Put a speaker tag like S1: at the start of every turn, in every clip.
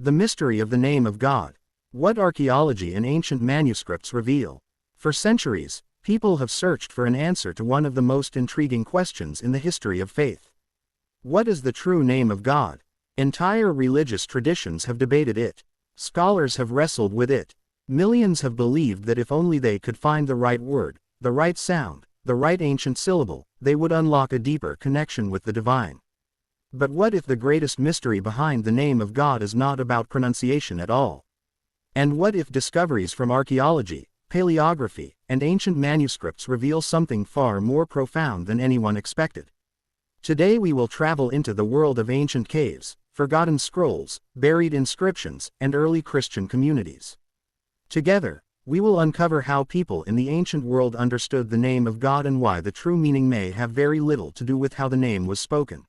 S1: The mystery of the name of God. What archaeology and ancient manuscripts reveal. For centuries, people have searched for an answer to one of the most intriguing questions in the history of faith. What is the true name of God? Entire religious traditions have debated it. Scholars have wrestled with it. Millions have believed that if only they could find the right word, the right sound, the right ancient syllable, they would unlock a deeper connection with the divine. But what if the greatest mystery behind the name of God is not about pronunciation at all? And what if discoveries from archaeology, paleography, and ancient manuscripts reveal something far more profound than anyone expected? Today we will travel into the world of ancient caves, forgotten scrolls, buried inscriptions, and early Christian communities. Together, we will uncover how people in the ancient world understood the name of God and why the true meaning may have very little to do with how the name was spoken.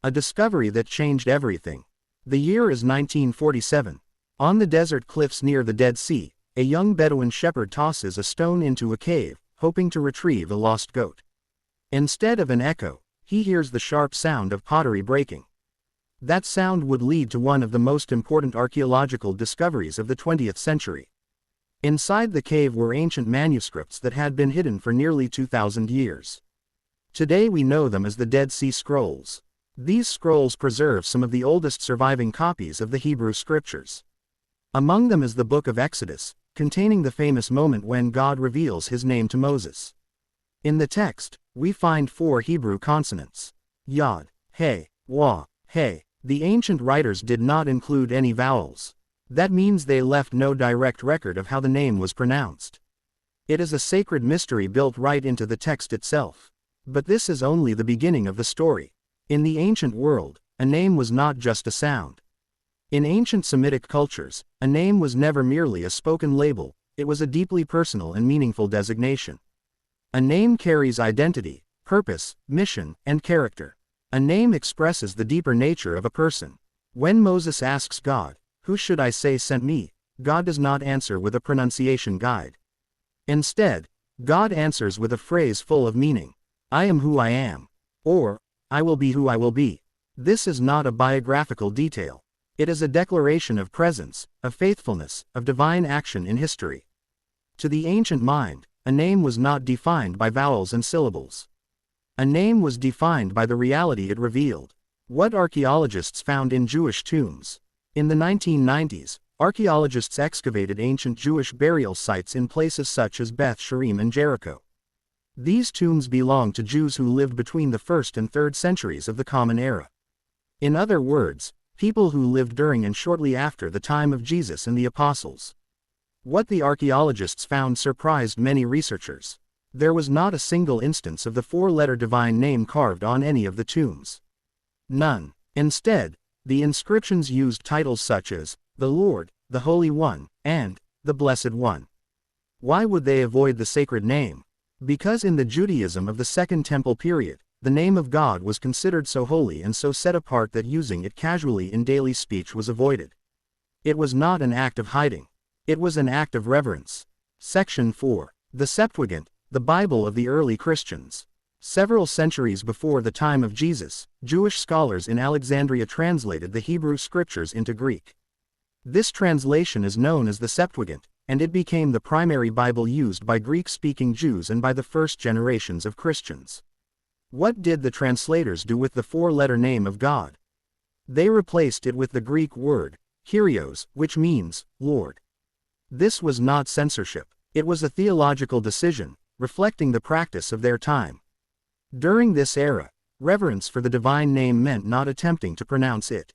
S1: A discovery that changed everything. The year is 1947. On the desert cliffs near the Dead Sea, a young Bedouin shepherd tosses a stone into a cave, hoping to retrieve a lost goat. Instead of an echo, he hears the sharp sound of pottery breaking. That sound would lead to one of the most important archaeological discoveries of the 20th century. Inside the cave were ancient manuscripts that had been hidden for nearly 2,000 years. Today we know them as the Dead Sea Scrolls. These scrolls preserve some of the oldest surviving copies of the Hebrew Scriptures. Among them is the Book of Exodus, containing the famous moment when God reveals his name to Moses. In the text, we find 4 Hebrew consonants: Yod, He, Wah, He. The ancient writers did not include any vowels. That means they left no direct record of how the name was pronounced. It is a sacred mystery built right into the text itself. But this is only the beginning of the story. In the ancient world, a name was not just a sound. In ancient Semitic cultures, a name was never merely a spoken label, it was a deeply personal and meaningful designation. A name carries identity, purpose, mission, and character. A name expresses the deeper nature of a person. When Moses asks God, "Who should I say sent me?" God does not answer with a pronunciation guide. Instead, God answers with a phrase full of meaning: "I am who I am," or "I will be who I will be." This is not a biographical detail. It is a declaration of presence, of faithfulness, of divine action in history. To the ancient mind, a name was not defined by vowels and syllables. A name was defined by the reality it revealed. What archaeologists found in Jewish tombs. In the 1990s, archaeologists excavated ancient Jewish burial sites in places such as Beth Shemesh and Jericho. These tombs belong to Jews who lived between the 1st and 3rd centuries of the Common Era. In other words, people who lived during and shortly after the time of Jesus and the Apostles. What the archaeologists found surprised many researchers. There was not a single instance of the 4-letter divine name carved on any of the tombs. None. Instead, the inscriptions used titles such as, "the Lord, the Holy One," and, "the Blessed One." Why would they avoid the sacred name? Because in the Judaism of the Second Temple period, the name of God was considered so holy and so set apart that using it casually in daily speech was avoided. It was not an act of hiding. It was an act of reverence. Section 4. The Septuagint, the Bible of the early Christians. Several centuries before the time of Jesus, Jewish scholars in Alexandria translated the Hebrew Scriptures into Greek. This translation is known as the Septuagint, and it became the primary Bible used by Greek-speaking Jews and by the first generations of Christians. What did the translators do with the 4-letter name of God? They replaced it with the Greek word, Kyrios, which means, Lord. This was not censorship. It was a theological decision, reflecting the practice of their time. During this era, reverence for the divine name meant not attempting to pronounce it.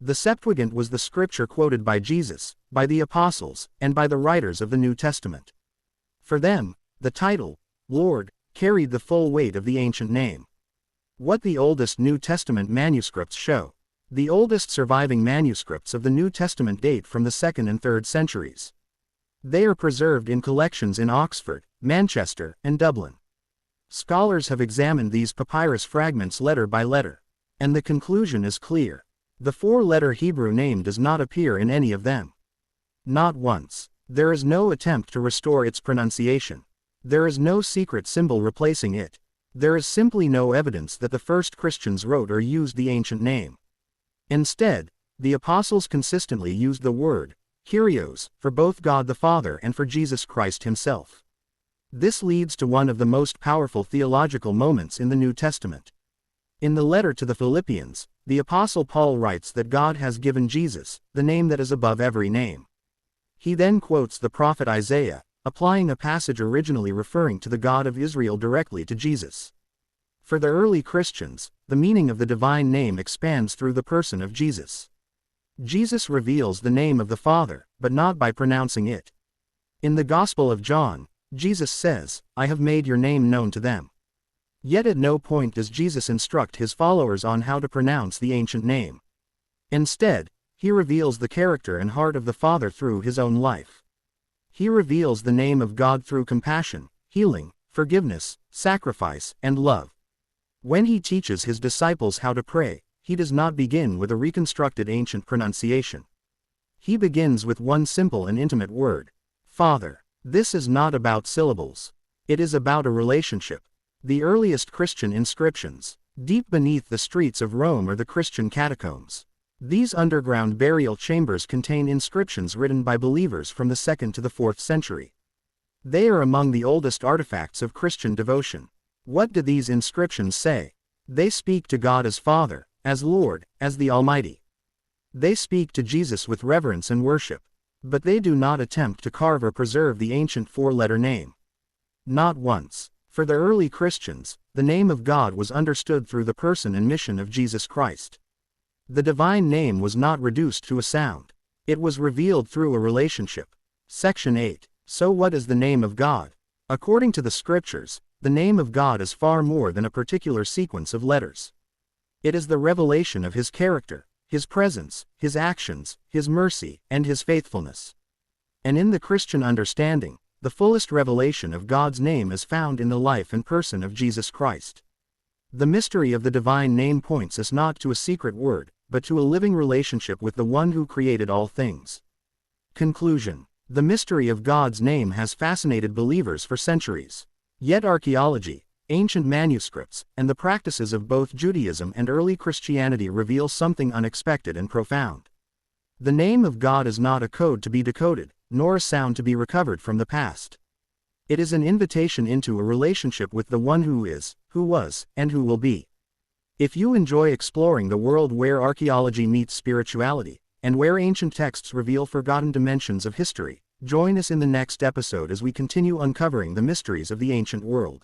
S1: The Septuagint was the scripture quoted by Jesus, by the apostles, and by the writers of the New Testament. For them, the title, Lord, carried the full weight of the ancient name. What the oldest New Testament manuscripts show. The oldest surviving manuscripts of the New Testament date from the 2nd and 3rd centuries. They are preserved in collections in Oxford, Manchester, and Dublin. Scholars have examined these papyrus fragments letter by letter, and the conclusion is clear. The 4-letter Hebrew name does not appear in any of them. Not once. There is no attempt to restore its pronunciation. There is no secret symbol replacing it. There is simply no evidence that the first Christians wrote or used the ancient name. Instead, The apostles consistently used the word Kyrios for both God the Father and for Jesus Christ himself. This leads to one of the most powerful theological moments in the New Testament. In the letter to the Philippians, the Apostle Paul writes that God has given Jesus the name that is above every name. He then quotes the prophet Isaiah, applying a passage originally referring to the God of Israel directly to Jesus. For the early Christians, the meaning of the divine name expands through the person of Jesus. Jesus reveals the name of the Father, but not by pronouncing it. In the Gospel of John, Jesus says, "I have made your name known to them." Yet at no point does Jesus instruct his followers on how to pronounce the ancient name. Instead, he reveals the character and heart of the Father through his own life. He reveals the name of God through compassion, healing, forgiveness, sacrifice, and love. When he teaches his disciples how to pray, he does not begin with a reconstructed ancient pronunciation. He begins with one simple and intimate word: Father. This is not about syllables. It is about a relationship. The earliest Christian inscriptions, deep beneath the streets of Rome, are the Christian catacombs. These underground burial chambers contain inscriptions written by believers from the 2nd to the 4th century. They are among the oldest artifacts of Christian devotion. What do these inscriptions say? They speak to God as Father, as Lord, as the Almighty. They speak to Jesus with reverence and worship. But they do not attempt to carve or preserve the ancient four-letter name. Not once. For the early Christians, the name of God was understood through the person and mission of Jesus Christ. The divine name was not reduced to a sound. It was revealed through a relationship. Section 8. So what is the name of God? According to the Scriptures, the name of God is far more than a particular sequence of letters. It is the revelation of his character, his presence, his actions, his mercy, and his faithfulness. And in the Christian understanding, the fullest revelation of God's name is found in the life and person of Jesus Christ. The mystery of the divine name points us not to a secret word, but to a living relationship with the one who created all things. Conclusion. The mystery of God's name has fascinated believers for centuries. Yet archaeology, ancient manuscripts, and the practices of both Judaism and early Christianity reveal something unexpected and profound. The name of God is not a code to be decoded, nor a sound to be recovered from the past. It is an invitation into a relationship with the one who is, who was, and who will be. If you enjoy exploring the world where archaeology meets spirituality, and where ancient texts reveal forgotten dimensions of history, join us in the next episode as we continue uncovering the mysteries of the ancient world.